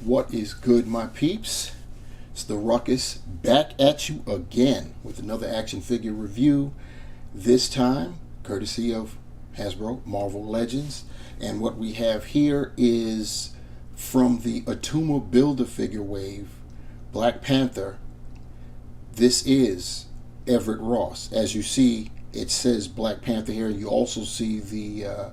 What is good, my peeps? It's the Ruckus back at you again with another action figure review. This time, courtesy of Hasbro Marvel Legends. And what we have here is from the Attuma Build-A-Figure wave, Black Panther. This is Everett Ross. As you see, it says Black Panther here. You also see the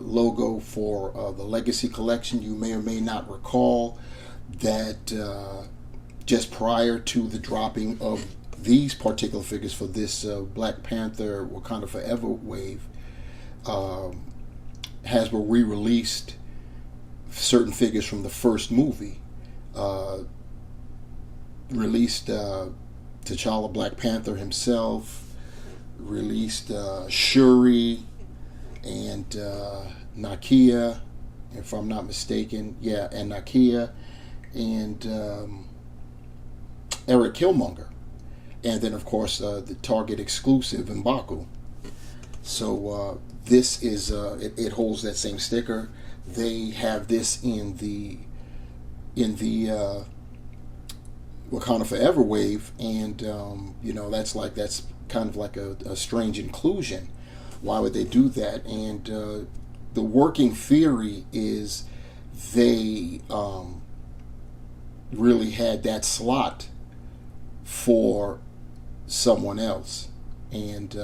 logo for the Legacy Collection. You may or may not recall that just prior to the dropping of these particular figures for this Black Panther Wakanda Forever wave, Hasbro re-released certain figures from the first movie. Released T'Challa Black Panther himself, released Shuri and Nakia, if I'm not mistaken. Yeah, and Nakia and Eric Killmonger. And then, of course, the Target exclusive M'Baku. So this is, it holds that same sticker. They have this in the Wakanda Forever wave, and you know, that's kind of like a strange inclusion. Why would they do that? And the working theory is they really had that slot for someone else, and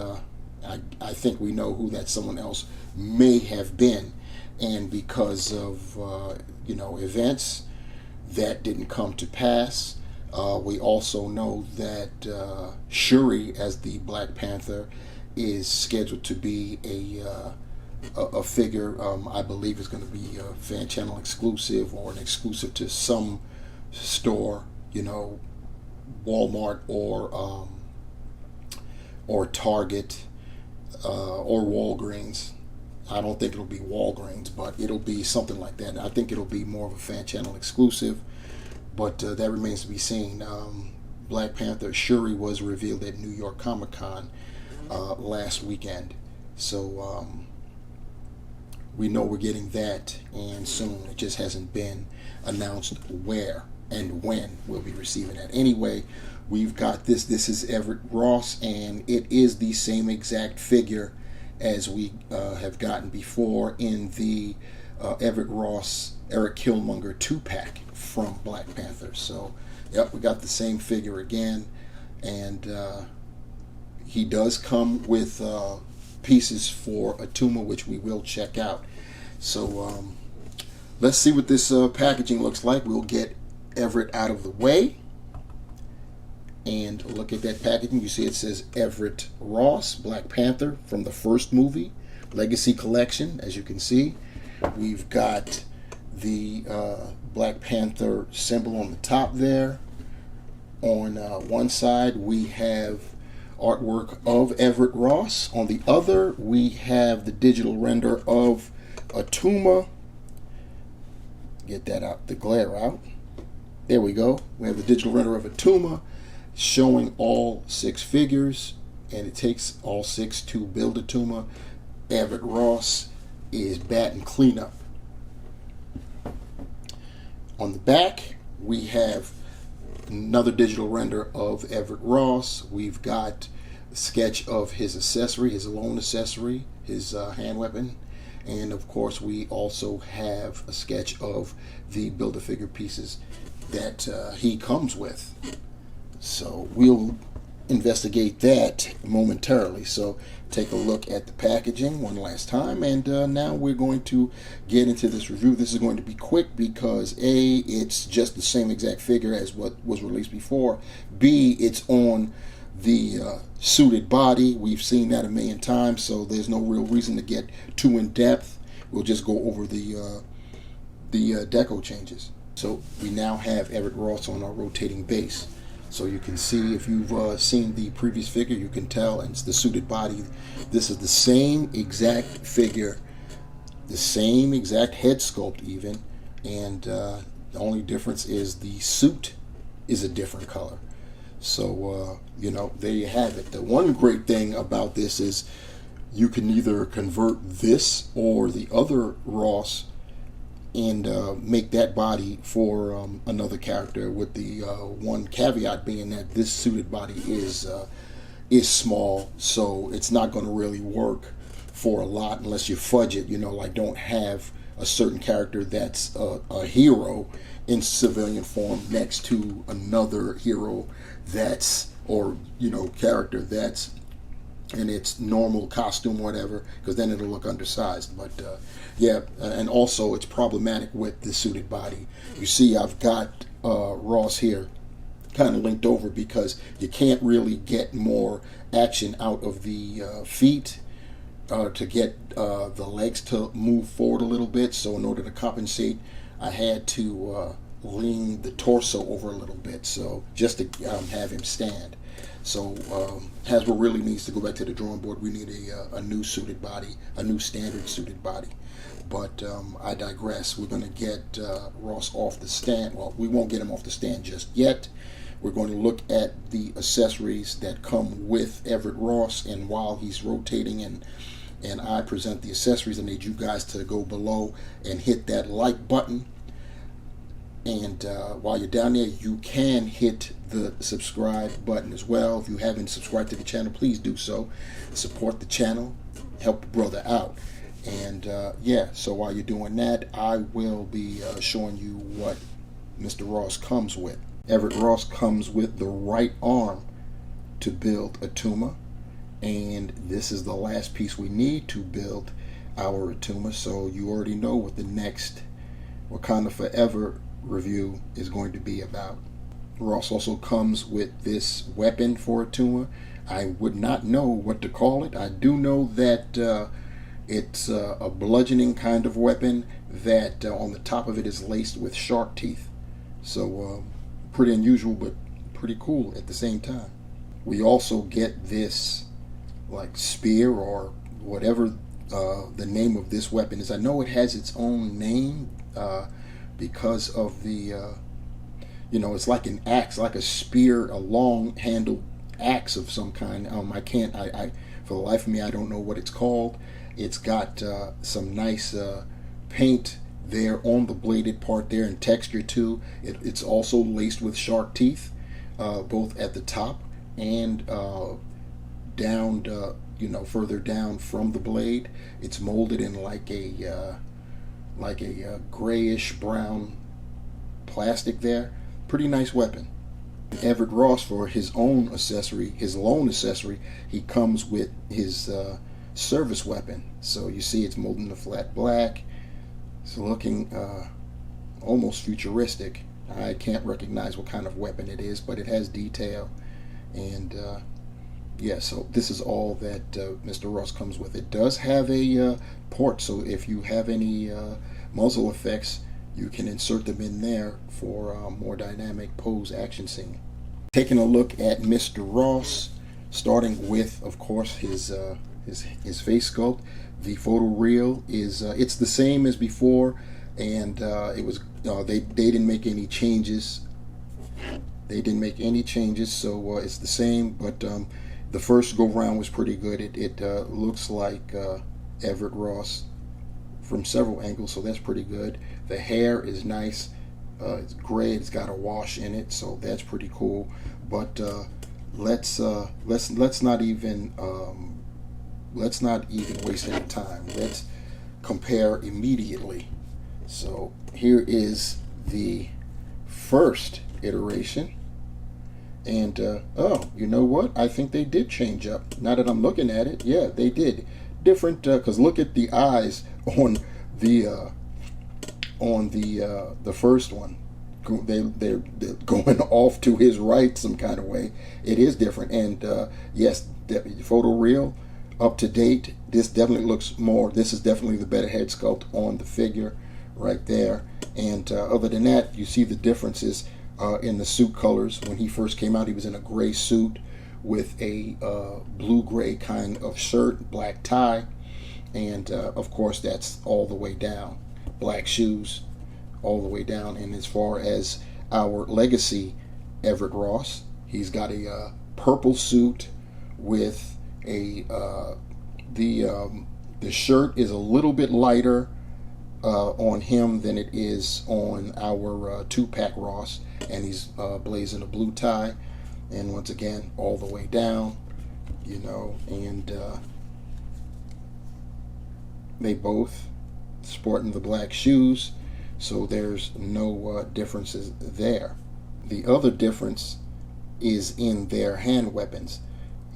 I think we know who that someone else may have been, and because of you know, events that didn't come to pass. We also know that Shuri, as the Black Panther, is scheduled to be a figure. I believe is going to be a fan channel exclusive or an exclusive to some store, you know, Walmart or Target or Walgreens. I don't think it'll be Walgreens, but it'll be something like that. I think it'll be more of a fan channel exclusive. But that remains to be seen. Black Panther Shuri was revealed at New York Comic Con last weekend. So we know we're getting that, and soon. It just hasn't been announced where and when we'll be receiving that. Anyway, we've got this. This is Everett Ross, and it is the same exact figure as we have gotten before in the Everett Ross Eric Killmonger 2-pack from Black Panther. So yep, we got the same figure again, and he does come with pieces for Attuma, which we will check out. So let's see what this packaging looks like. We'll get Everett out of the way and look at that packaging. You see it says Everett Ross, Black Panther from the first movie, Legacy Collection. As you can see, we've got the Black Panther symbol on the top there. On one side we have artwork of Everett Ross. On the other we have the digital render of Attuma. Get that out, the glare out. There we go. We have the digital render of Attuma showing all 6 figures, and it takes all 6 to build Attuma. Everett Ross is batting cleanup. On the back, we have another digital render of Everett Ross. We've got a sketch of his accessory, his lone accessory, his hand weapon. And of course, we also have a sketch of the Build-A-Figure pieces that he comes with. So we'll investigate that momentarily. So take a look at the packaging one last time, and now we're going to get into this review. This is going to be quick because A, it's just the same exact figure as what was released before. B, it's on the suited body. We've seen that a million times, so there's no real reason to get too in depth. We'll just go over the deco changes. So we now have Everett Ross on our rotating base. So you can see, if you've seen the previous figure, you can tell, and it's the suited body. This is the same exact figure, the same exact head sculpt even, and the only difference is the suit is a different color. So, you know, there you have it. The one great thing about this is you can either convert this or the other Ross and make that body for another character, with the one caveat being that this suited body is small, so it's not going to really work for a lot unless you fudge it, like don't have a certain character that's a hero in civilian form next to another hero that's, or character that's in its normal costume, whatever, because then it'll look undersized. But yeah, and also it's problematic with the suited body. You see, I've got Ross here kind of linked over because you can't really get more action out of the feet to get the legs to move forward a little bit. So in order to compensate, I had to lean the torso over a little bit, so just to have him stand. So Hasbro really needs to go back to the drawing board. We need a new suited body, a new standard suited body. But I digress. We're going to get Ross off the stand. Well, we won't get him off the stand just yet. We're going to look at the accessories that come with Everett Ross, and while he's rotating and I present the accessories, I need you guys to go below and hit that like button. And while you're down there, you can hit the subscribe button as well. If you haven't subscribed to the channel, please do so. Support the channel, help a brother out. And yeah, so while you're doing that, I will be showing you what Mr. Ross comes with. Everett Ross comes with the right arm to build Attuma, and this is the last piece we need to build our Attuma. So you already know what the next Wakanda Forever review is going to be about. Ross also comes with this weapon for Attuma. I would not know what to call it. I do know that it's a bludgeoning kind of weapon that on the top of it is laced with shark teeth. So pretty unusual, but pretty cool at the same time. We also get this like spear, or whatever the name of this weapon is. I know it has its own name because of the it's like an axe, like a spear, a long handled axe of some kind. I for the life of me, I don't know what it's called. It's got some nice paint there on the bladed part there, and texture too. It's also laced with shark teeth, both at the top and down, further down from the blade. It's molded in like a grayish brown plastic there. Pretty nice weapon. Everett Ross, for his own accessory, his lone accessory, he comes with his service weapon. So you see it's molded in the flat black. It's looking almost futuristic. I can't recognize what kind of weapon it is, but it has detail. And yeah, so this is all that Mr. Ross comes with. It does have a port, so if you have any muzzle effects, you can insert them in there for more dynamic pose action scene. Taking a look at Mr. Ross, starting with, of course, his face sculpt. The photoreal is it's the same as before, and it was they didn't make any changes. They didn't make any changes, so it's the same. But the first go round was pretty good. It looks like Everett Ross from several angles, so that's pretty good. The hair is nice. It's gray. It's got a wash in it, so that's pretty cool. But let's not even waste any time. Let's compare immediately. So here is the first iteration, and oh, you know what? I think they did change up. Now that I'm looking at it, yeah, they did. Different, because look at the eyes on the first one. They're going off to his right some kind of way. It is different, and yes, photoreal, up to date. This definitely looks more. This is definitely the better head sculpt on the figure right there. And other than that, you see the differences in the suit colors. When he first came out, he was in a gray suit with a blue-gray kind of shirt, black tie, and of course that's all the way down. Black shoes all the way down. And as far as our legacy Everett Ross, he's got a purple suit with a the shirt is a little bit lighter on him than it is on our 2-pack Ross, and he's blazing a blue tie, and once again all the way down, you know, and they both sporting the black shoes, so there's no differences there. The other difference is in their hand weapons.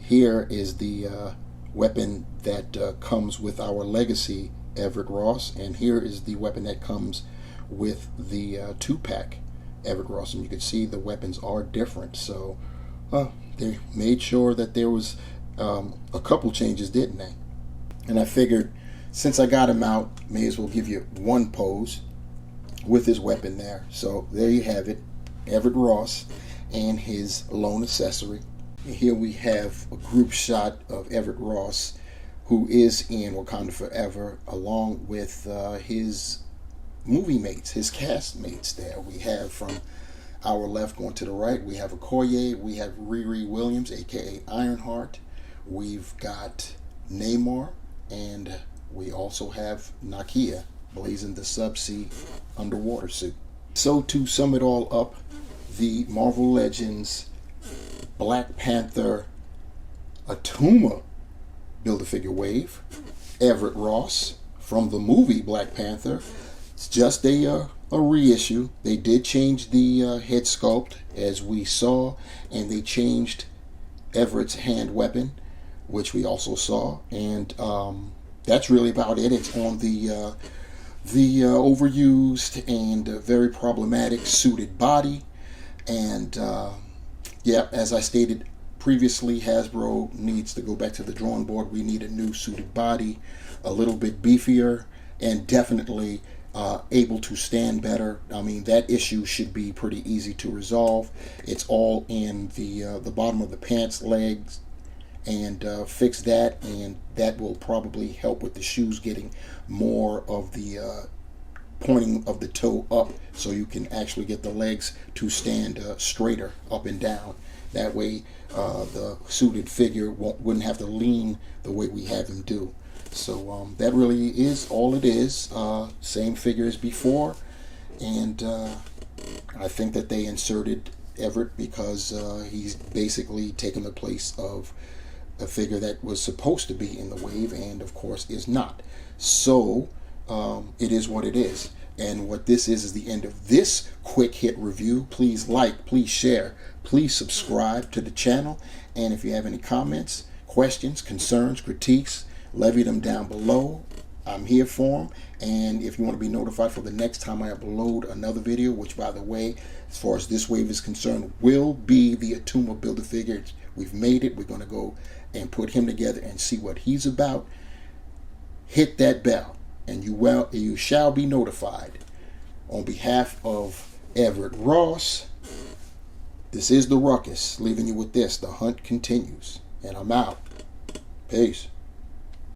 Here is the weapon that comes with our legacy Everett Ross, and here is the weapon that comes with the 2-pack Everett Ross, and you can see the weapons are different. So they made sure that there was a couple changes, didn't they? And I figured, since I got him out, may as well give you one pose with his weapon there. So there you have it, Everett Ross and his lone accessory. Here we have a group shot of Everett Ross, who is in Wakanda Forever, along with his movie mates, his cast mates there. We have from our left going to the right, we have Okoye, we have Riri Williams, aka Ironheart, we've got Namor, and we also have Nakia blazing the subsea underwater suit. So to sum it all up, the Marvel Legends Black Panther Attuma Build-A-Figure wave, Everett Ross from the movie Black Panther. It's just a reissue. They did change the head sculpt, as we saw, and they changed Everett's hand weapon, which we also saw, and that's really about it. It's on the overused and very problematic suited body, and yeah, as I stated previously, Hasbro needs to go back to the drawing board. We need a new suited body, a little bit beefier, and definitely able to stand better. I mean, that issue should be pretty easy to resolve. It's all in the bottom of the pants legs, and fix that, and that will probably help with the shoes getting more of the pointing of the toe up, so you can actually get the legs to stand straighter up and down. That way the suited figure wouldn't have to lean the way we have him do. So that really is all it is. Same figure as before, and I think that they inserted Everett because he's basically taken the place of a figure that was supposed to be in the wave, and of course is not. So it is what it is. And what this is the end of this quick hit review. Please like, please share, please subscribe to the channel, and if you have any comments, questions, concerns, critiques, levy them down below. I'm here for them. And if you want to be notified for the next time I upload another video, which, by the way, as far as this wave is concerned, will be the Attuma Build-A-Figure. We've made it. We're going to go and put him together and see what he's about. Hit that bell, and you shall be notified. On behalf of Everett Ross, this is The Ruckus, leaving you with this: the hunt continues, and I'm out. Peace.